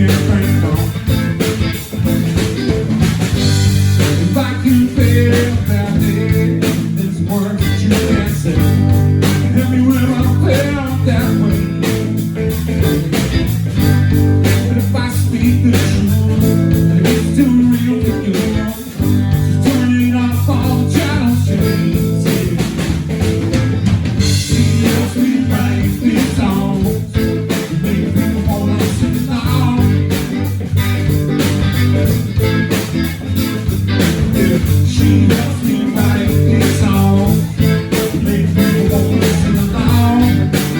can't think of. If I can feel that day, there's words that you can't say. Help me when I feel that way. But if I speak the truth, and it's too real for you, just turning off all the channel shades. She helps me write these songs, make people wanna sing along. She helps me write these songs, make people wanna sing along.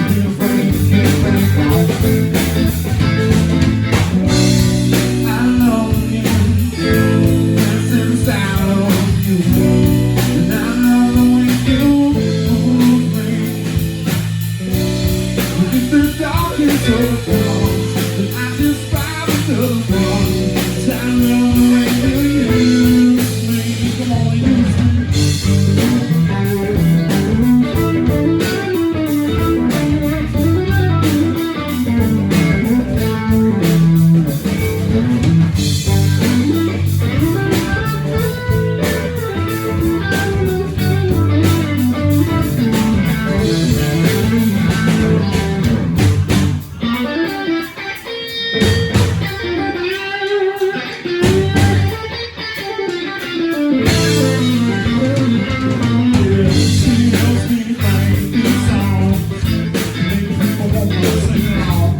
Be afraid to get back on. I love you, that's inside of you, and I love the way you move me. But if the darkest of dawn, then I just find another one. 'Cause I love the way you use me. Come on, use me. She helps me write these songs, make people wanna sing along.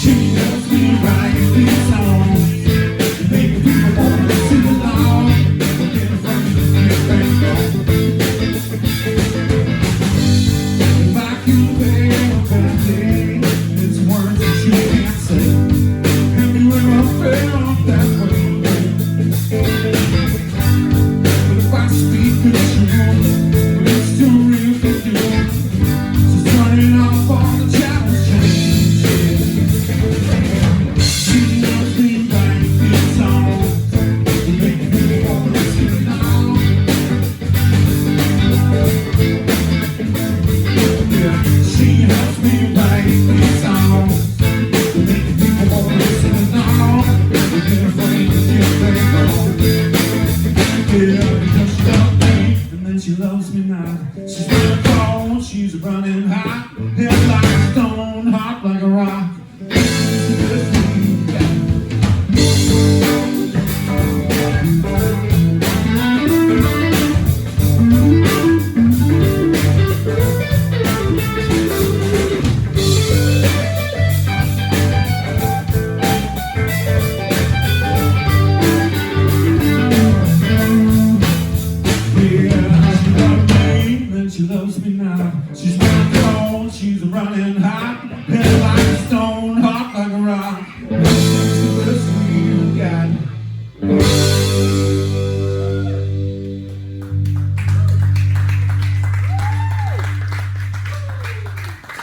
She helps me write these songs, make people wanna sing along. Get afraid to get back on. If I can feel that day, it's words that you can't say. Help me when I feel that way. But if I speak the truth, it's too real for you. So turning off all the channel changes. She helps me write these songs, make people wanna sing along. Yeah, she helps me write these songs, make people wanna sing along. Get afraid to get back on. Yeah, because she loved me, and then she loves me now. She's running cold, she's running hot, head like a stone, hot like a rock. She's the best thing you got. Yeah, she loved me, then she loves me now. She's running cold, she's running hot, head like a stone, hot like a rock. She's the best thing you got.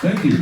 Thank you.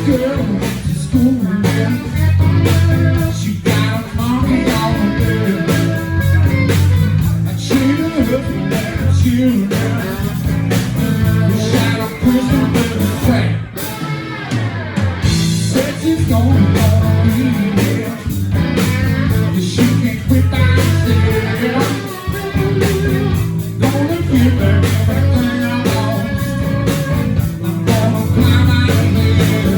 girl went to school, yeah. She got a monkey on her bed. I treated her for that children. We shot a prison with a track. Said she's gonna go leave, yeah. But she can't quit by herself. Gonna give her everything I want. I'm gonna climb out of here.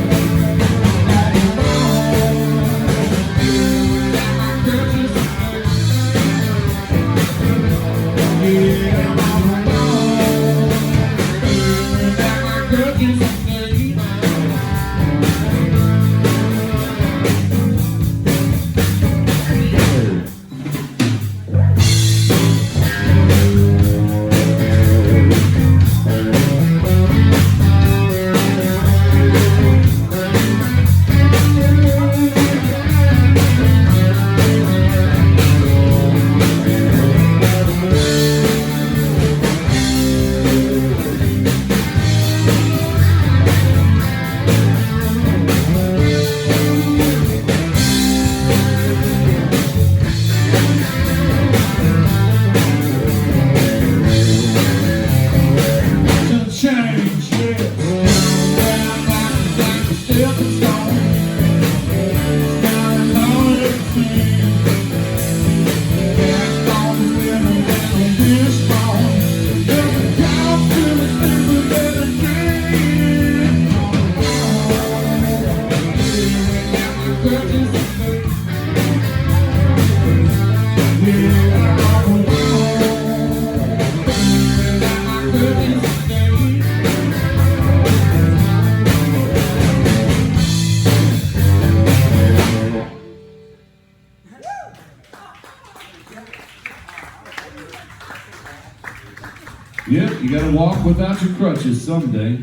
Yep, you gotta walk without your crutches someday.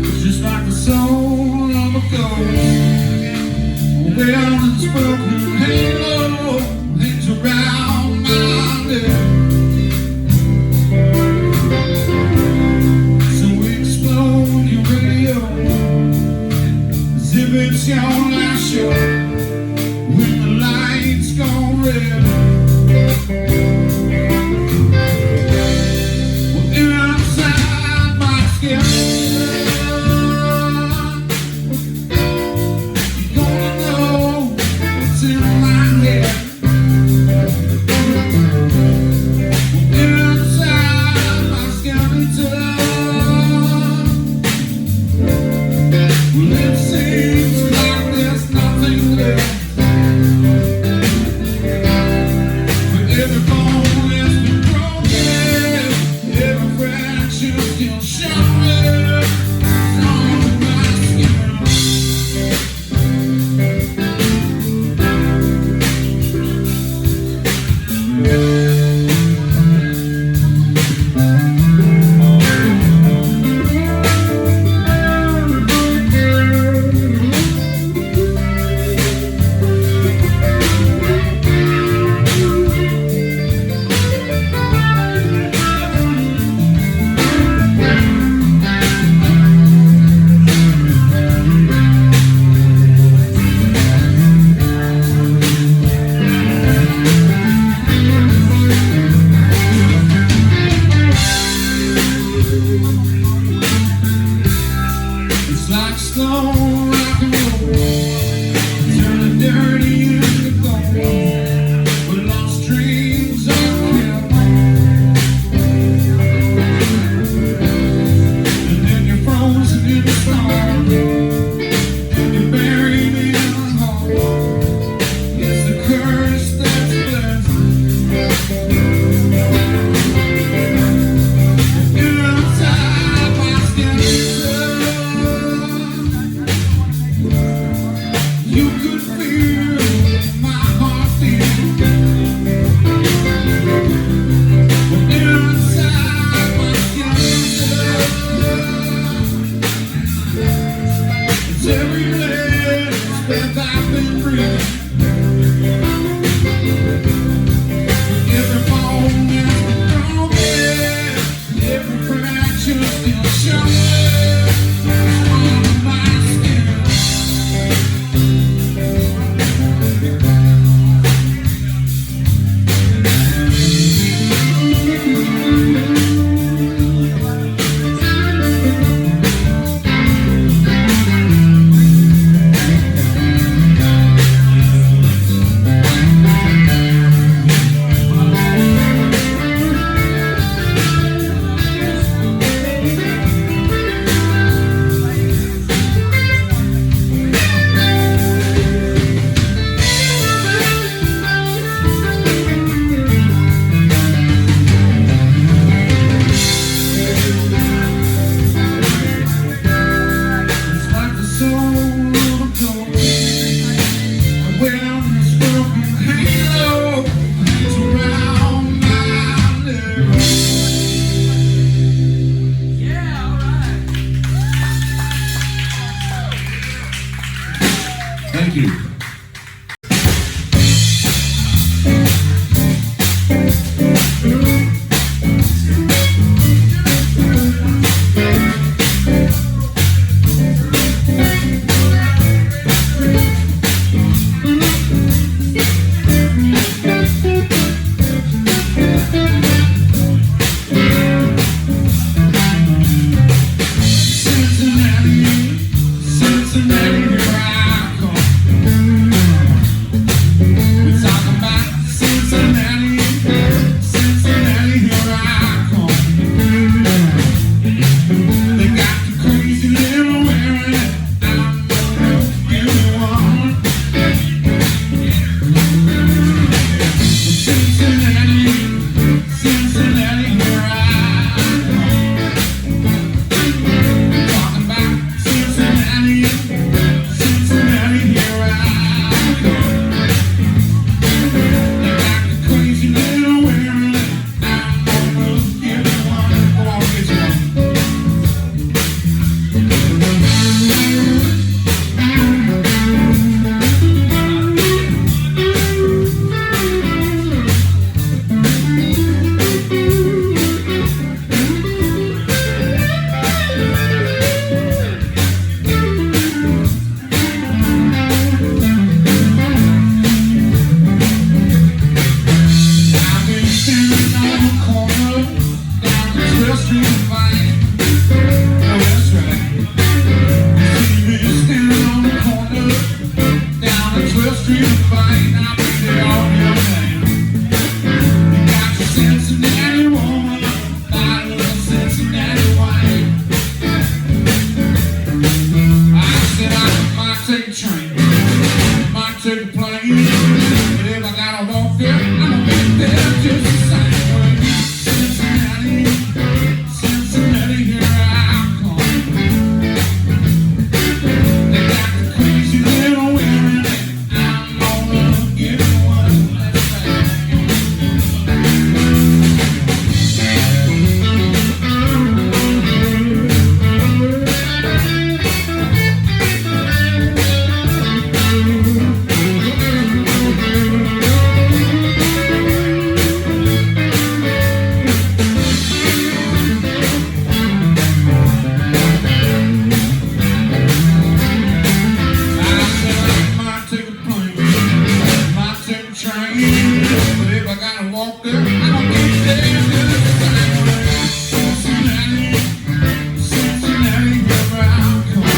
It's just like the soul of a ghost. Well, it's broken halo hangs around my neck. If it's your last show, when the lights go red, well, inside my skin, you're gonna know what's in my head. Well, this broken halo surround my lips. Yeah, all right. Thank you. Cincinnati, Cincinnati, here I come. We're talking about Cincinnati, Cincinnati, here I come. They got the crazy little wearing it. I'm gonna give you one. Cincinnati, Cincinnati, here I come. We're talking about Cincinnati, Cincinnati, here I come. They got the crazy little wearing it. I'm gonna give you one. Go on, get you one. I've been standing on the corner down the 12th Street and Vine. No, that's right. You see me standing on the corner down the 12th Street and Vine. I've been there all your time. You got your Cincinnati woman, bottle of Cincinnati wine. I said I might take a train, might take a plane, but if I gotta walk there, I'm gonna get there just the same way. Cincinnati, Cincinnati, here I come. They got the crazy little wearing it. I'm gonna give you one. That's right. I said I might take a plane, might take a train, but if I gotta walk there, I'm gonna get there just the same way. Cincinnati, Cincinnati, here I come.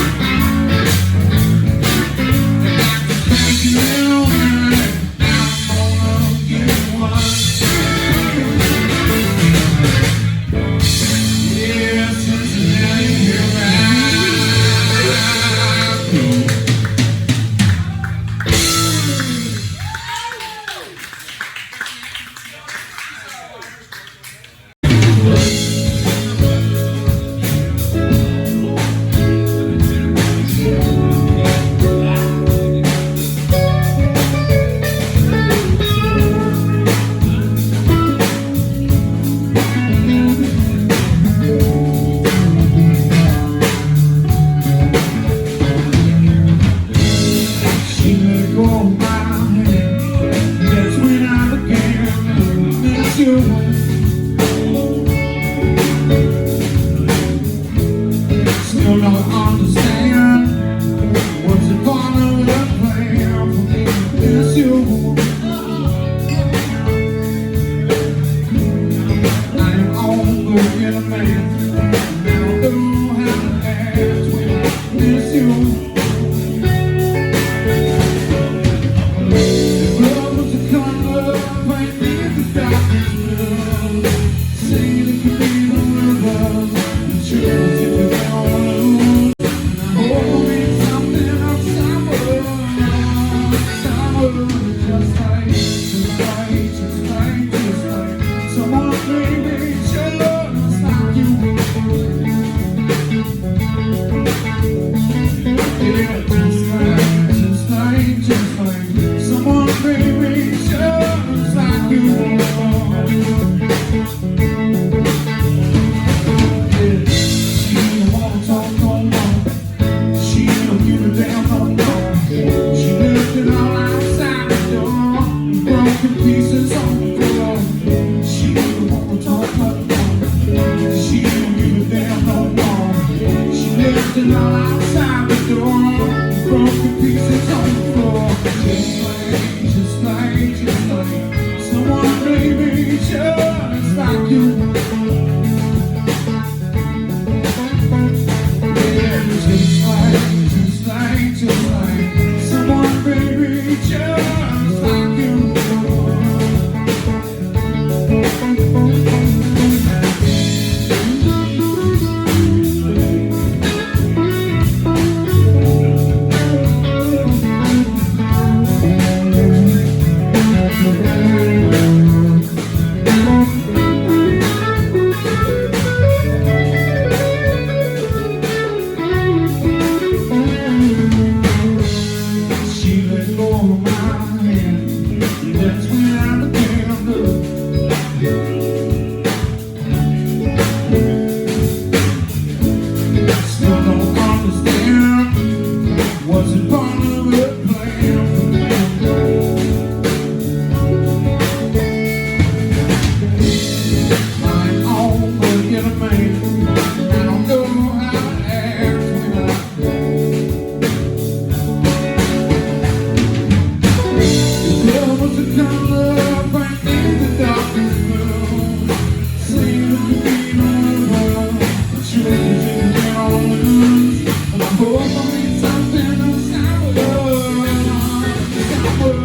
They got the crazy little wearing it. I'm gonna give you one. Yeah, Cincinnati, here I come. She let go of my hand. That's when I began to miss you. Still don't understand. Was it part of the plan for me to miss you? I am on the get man. I don't know how to act when I miss you. Love was a color, I need to stop this love. Say that you be the river, the truth if you don't lose. Oh, it's something of summer, just like someone baby, just like you. Yeah, just like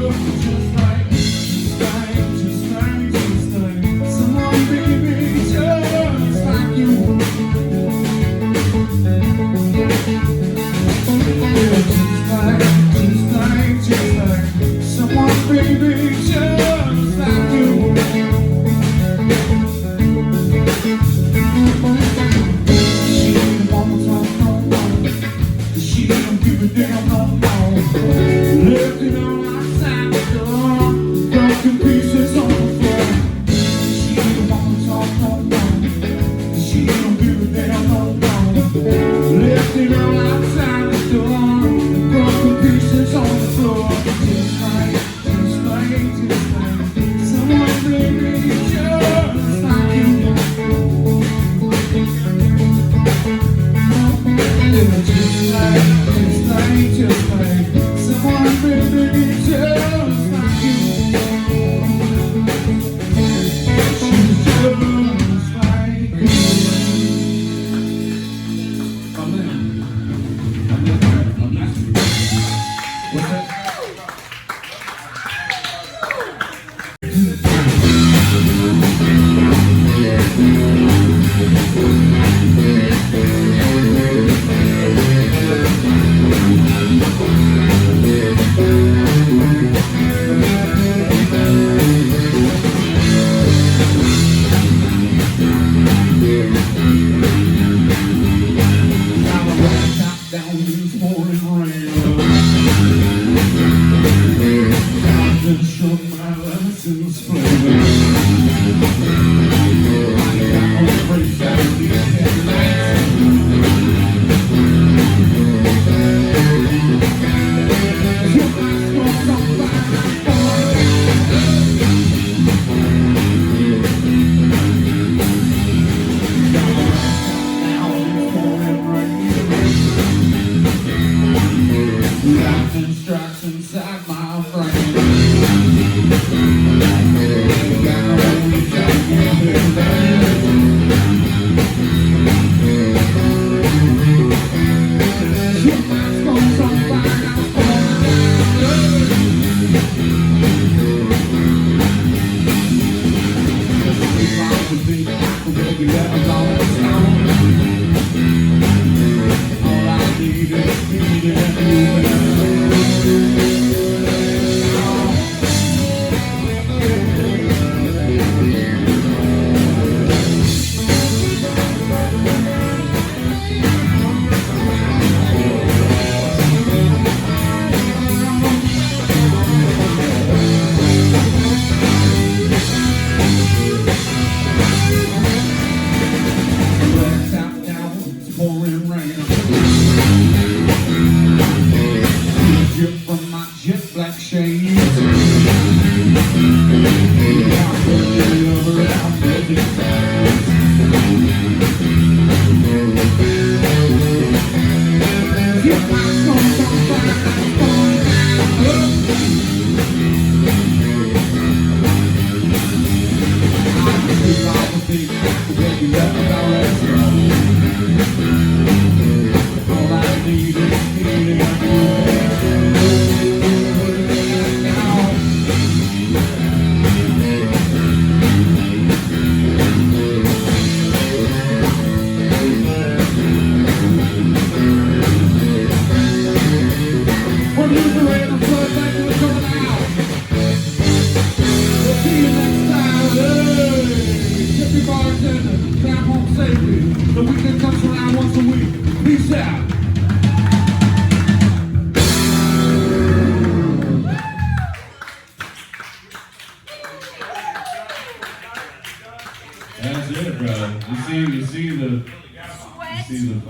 someone, baby, just like you. Just like someone, baby, just like you. She don't wanna talk no more. She don't give a damn no more. Left it all outside the door, broken pieces on the floor. She don't wanna talk no more. She don't give a damn no more. Left it all outside the door, broken pieces on the floor. Just like someone, baby, just like you. Just like someone, baby, just like you. She's just like you. What's that? Inside my brain. All I need is me and you. From my jet black shades, all I need is me and you. The weekend comes around once a week. Peace out. That's it, bro. You see the fucking.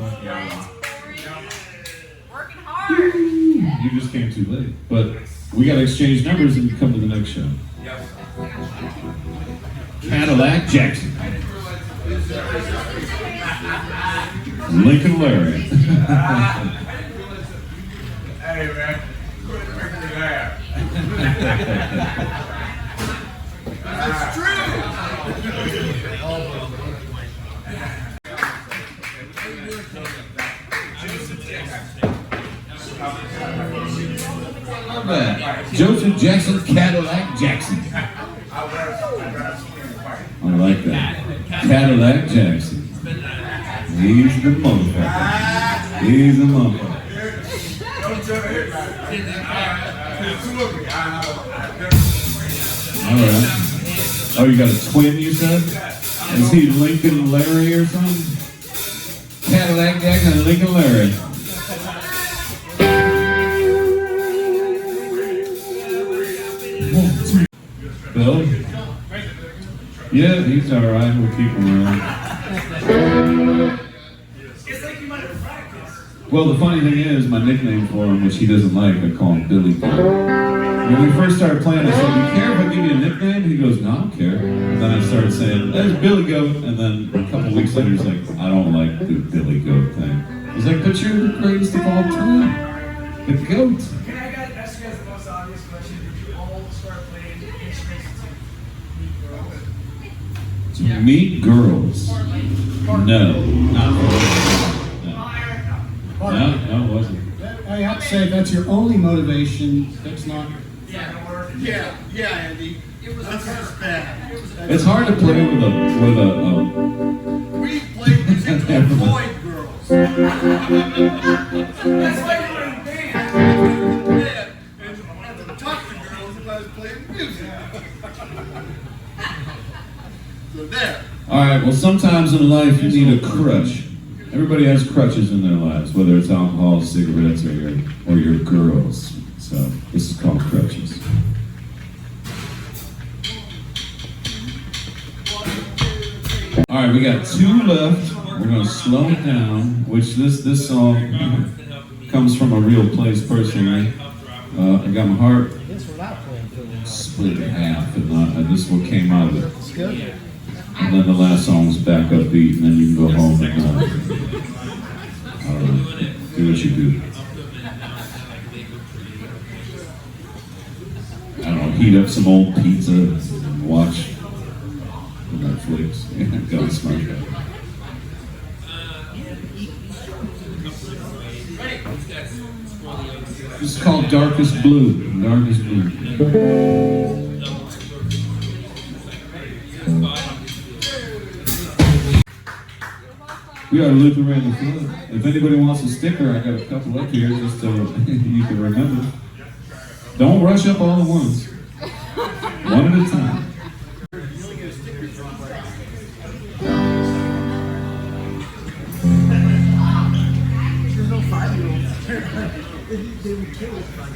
Working hard. You just came too late, but we gotta exchange numbers and come to the next show. Cadillac Jackson. Lincoln Larry. Hey man, quit making me laugh. It's true. about that? Joseph Jackson, Cadillac Jackson. I like that. Cadillac Jackson. He's the motherfucker. He's the motherfucker. Alright. Oh, you got a twin, you said? Is he Lincoln Larry or something? Cadillac Jackson and Lincoln Larry. Bill? Yeah, he's alright. We'll keep him around. Well, the funny thing is, my nickname for him, which he doesn't like, I call him Billy Goat. When we first started playing, I said, "You care if I give you a nickname?" He goes, "No, I don't care." And then I started saying, "There's Billy Goat," and then a couple weeks later, he's like, "I don't like the Billy Goat thing." He's like, "But you're the greatest of all time, the goat." Can I ask you guys the most obvious question? Did you all start playing instruments to meet girls? To meet girls? No, not really. No, it wasn't. I have to say, if that's your only motivation, that's not. Yeah, Andy. It was a first bad. It's hard to play with a We played music to avoid girls. That's why you're in band. And to talk to girls if I was playing music. So there. All right, well, sometimes in life you need a crutch. Everybody has crutches in their lives, whether it's alcohol, cigarettes, or your girls. So this is called Crutches. All right, we got 2 left. We're gonna slow it down. Which this song comes from a real place personally. I got my heart split in half, and this one came out of it. And then the last song's back upbeat, and then you can go home and do what you do. I don't know, heat up some old pizza and watch Netflix. Go smart guy. This is called Darkest Blue. Darkest Blue. We are Lutheran Club. If anybody wants a sticker, I got a couple up here just so you can remember. Don't rush up all at once. One at a time. There's no 5-year-olds. They would kill us by now.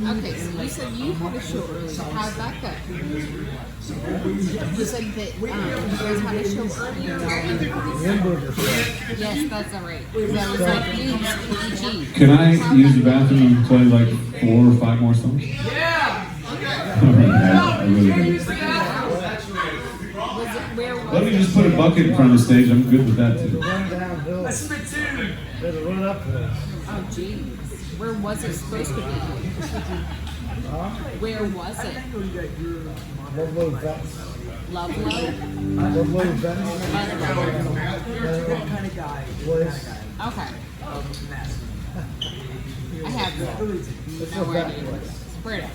Okay, so you said you had a show earlier. How'd that go? You said that you guys had a show earlier. Yes, that's alright. That was like PG. Can I use the bathroom and play like 4 or 5 more songs? Yeah! I really do. Let me just put a bucket in front of the stage. I'm good with that too. I spit too! Oh, jeez. Where was it supposed to be? Where was it? Love Low? What kind of guy? Okay. I have no idea. Spread it.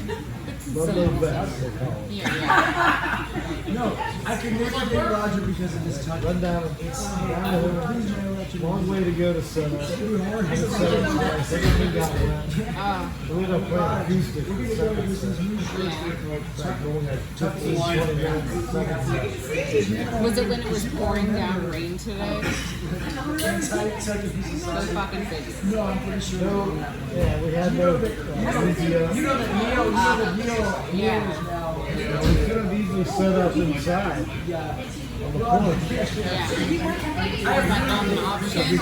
Yeah. No, I can never get Roger because of this touch. Run down. Long way to go to set up. Everything got around. We don't play acoustic. Was it when it was pouring down rain today? Go fucking figure. No, I'm pretty sure. Yeah, we had no. You know that Neo Yeah. is now. We could have easily set up inside. Yeah. On the porch. Yeah. I have my own option.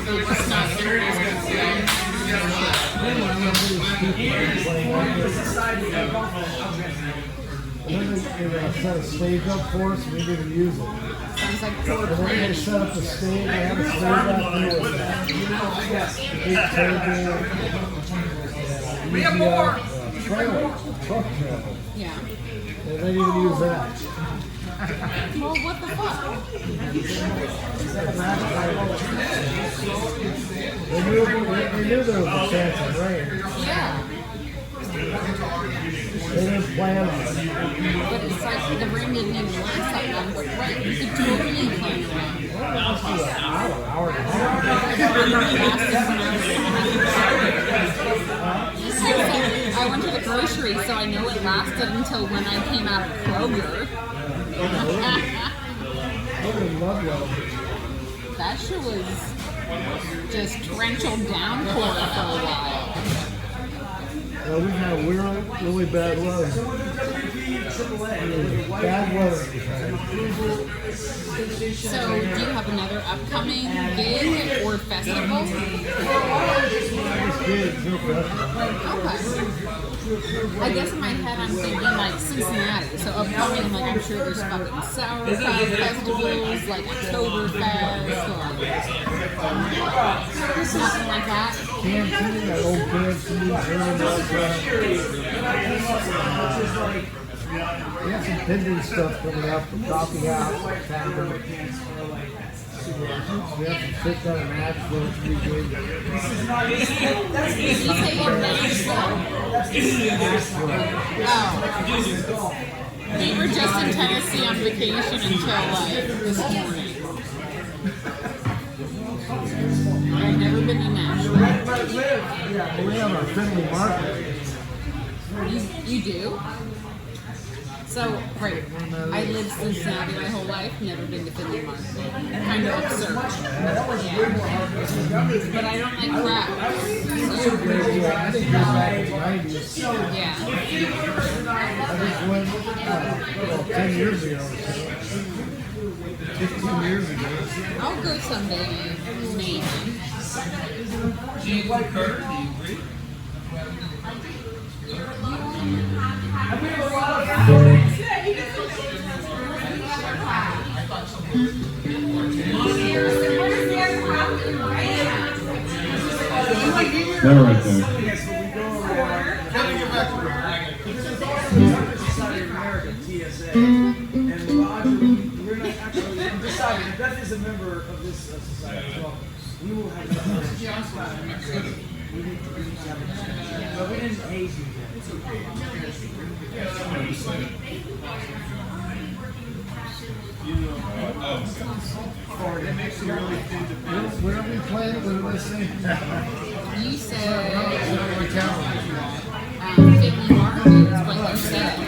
It's not serious. And then they set a stage up for us, and we didn't use it. Sounds like poor And then they planning. set up the stage, they had a stage out there with big table. We have more! Trailer, truck trailer. Yeah. They didn't even use that. I Well, what the fuck? They knew there was a chance of rain. Yeah. They didn't plan on it. But it's like the rain didn't even last that long, but right, you could totally plan it. Well, it must be an hour and a half. I went to the grocery, so I know it lasted until when I came out of Kroger. I would love that. That shit was just torrential downpour for a while. Well, we had really bad weather. Bad weather. So, do you have another upcoming gig or festival? Okay. I guess in my head I'm thinking like Cincinnati. So upcoming, like I'm sure there's fucking sauerkraut festivals, like Oktoberfest, or something like that. Canteen, that old canteen, we have some pending stuff coming up, the coffee house, tavern. We have some shit done in Nashville, it's pretty good. Did you say in Nashville? Oh. We were just in Tennessee on vacation until like this morning. I've never been to Nashville. Yeah, we have our friendly market. You do? So, right, I lived in Cincinnati my whole life, never been to Finley Market. Kind of absurd. Yeah. But I don't like crap. So, I think you're back in the 90s. yeah. I just went, 10 years ago or so. 15 years ago. I'll go someday, maybe. Do you concur? Do you agree? They're right there. And Roger, we're not actually deciding. If Beth is a member of this society, well, we will have a we need to have a but we didn't haze you yet. It's okay. It makes you really think of Where are we playing? What do I say? You said Finley Finley Market is what you said.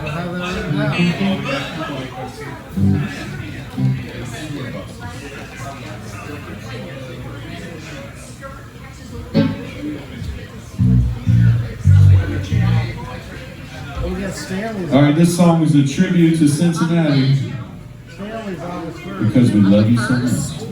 I'll have that written down. We got Stanley's. All right, this song is a tribute to Cincinnati Stanley's August 1st. because we love you so much.